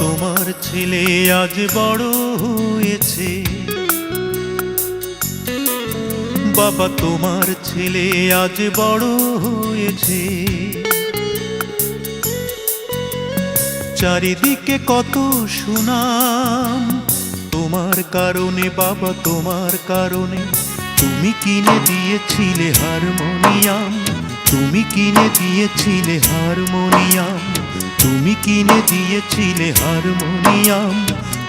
তোমার ছেলে আজ বড় হয়েছে, বাবা তোমার ছেলে আজ বড় হয়েছে। চারিদিকে কত সুনাম তোমার কারণে, বাবা তোমার কারণে। তুমি কিনে দিয়েছিলে হারমোনিয়াম, তুমি কিনে দিয়েছিলে হারমোনিয়াম, তুমি কিনে দিয়েছিলে হারমোনিয়াম,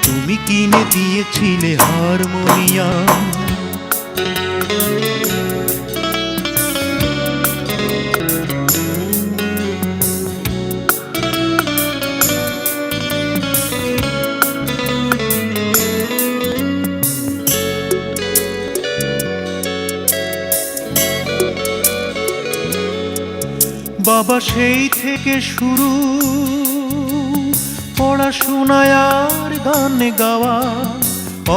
তুমি কিনে দিয়েছিলে হারমোনিয়াম। বাবা সেই থেকে শুরু পড়াশোনায় আর গান গাওয়া,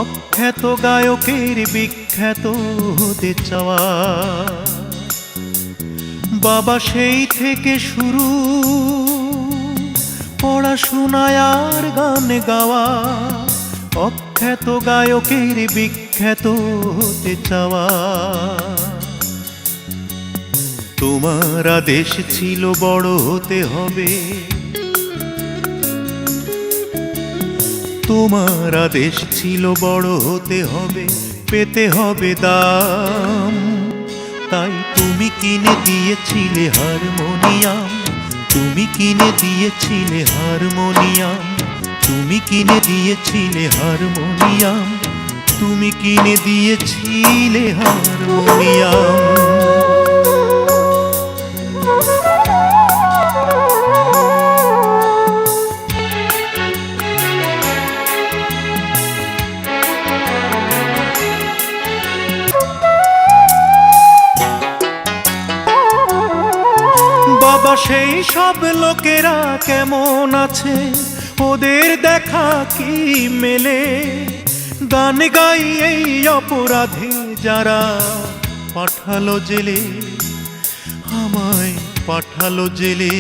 অখ্যাত গায়কের বিখ্যাত হতে চাওয়া। বাবা সেই থেকে শুরু পড়াশোনায় আর গান গাওয়া, অখ্যাত গায়কের বিখ্যাত হতে চাওয়া। তোমার আদেশ ছিল বড় হতে হবে, তোমার আদেশ ছিল বড় হতে হবে, পেতে হবে দাম। তাই তুমি কিনে দিয়েছিলে হারমোনিয়াম, তুমি কিনে দিয়েছিলে হারমোনিয়াম, তুমি কিনে দিয়েছিলে হারমোনিয়াম, তুমি কিনে দিয়েছিলে হারমোনিয়াম। বাবা সেই সব লোকেরা কেমন আছে, ওদের দেখা কি মেলে? গান গাই এই অপরাধে যারা পাঠালো জেলে, আমায় পাঠালো জেলে।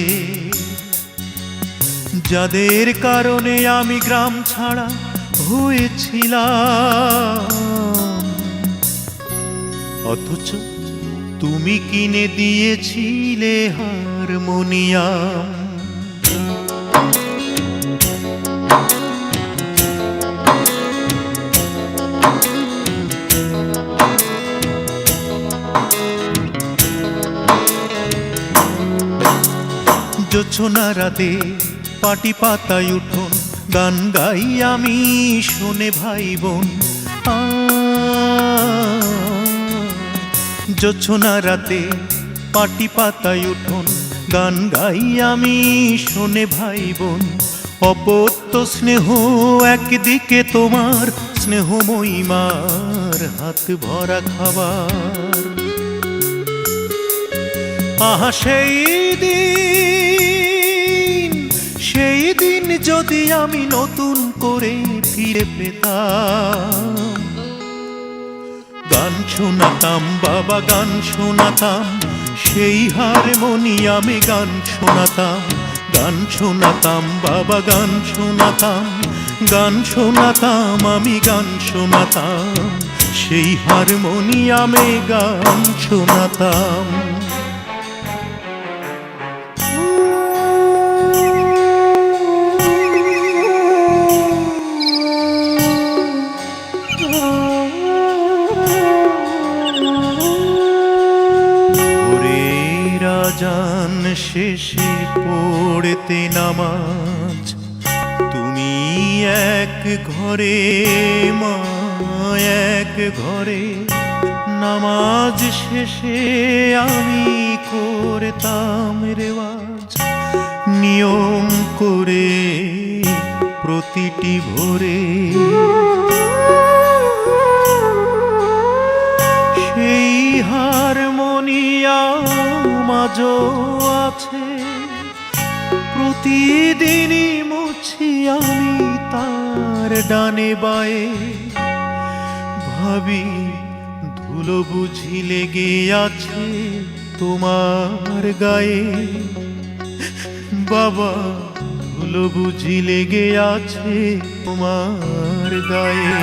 যাদের কারণে আমি গ্রাম ছাড়া হয়েছিলাম, অথচ তুমি কিনে দিয়েছিলে হারমোনিয়াম। জোছনা রাতে পাটি পাতায় উঠোন, গান গাই আমি শুনে ভাই বোন। জোছনা রাতে পাটি পাতায় উঠোন, গান গাই আমি শুনে ভাই বোন। অপত্য স্নেহ একদিকে, তোমার স্নেহময়ী মার হাত ভরা খাবার। আহা সেই দিন, সেই দিন যদি আমি নতুন করে ফিরে পেতাম। গান শোনাতাম বাবা, গান শোনাতাম, সেই হারমোনিয়ামে গান শোনাতাম। গান শোনাতাম বাবা, গান শোনাতাম, গান শোনাতাম আমি, গান শোনাতাম, সেই হারমোনিয়ামে গান শোনাতাম। জান শেষে পড়তে নামাজ, তুমি এক ঘরে মা এক ঘরে। নামাজ শেষে আমি করতাম রেওয়াজ, নিয়ম করে প্রতিটি ভোরে। সেই হারমোনিয়াম আজও আছে, প্রতিদিনই মুছি আমি তার ডানে বায়ে। ভাবি ধুলো বুঝি লেগে আছে তোমার গায়ে, বাবা ধুলো বুঝি লেগে আছে তোমার গায়ে।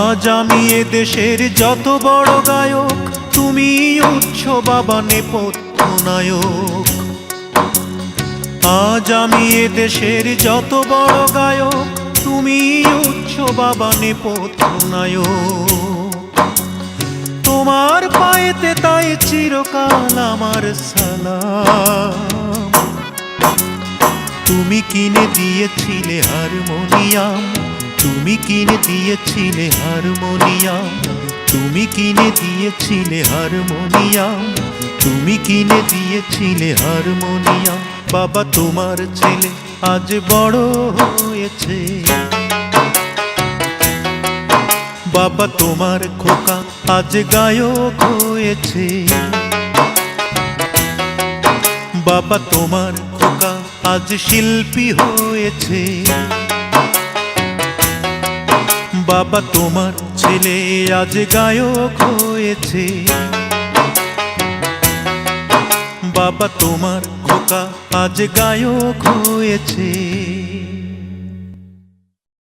আজ আমি এ দেশের যত বড় গায়ক, তুমি উচ্চ বাবা নেপথ্য নায়ক। আজ আমি এ দেশের যত বড় গায়ক, তুমি উচ্চ বাবা নেপথ্য নায়ক। তোমার পায়েতে তাই চিরকাল আমার সালাম। তুমি কিনে দিয়েছিলে হারমোনিয়াম, তুমি কিনে দিয়েছিলে হারমোনিয়াম, তুমি কিনে দিয়েছিলে হারমোনিয়াম, তুমি কিনে দিয়েছিলে হারমোনিয়াম। বাবা তোমার ছেলে আজ বড় হয়েছে, বাবা তোমার খোকা আজ গায়ক হয়েছে। বাবা তোমার খোকা আজ শিল্পী হয়েছে। বাবা তোমার ছেলে আজ গায়ক হয়েছে। বাবা তোমার খোকা আজ গায়ক হয়েছে।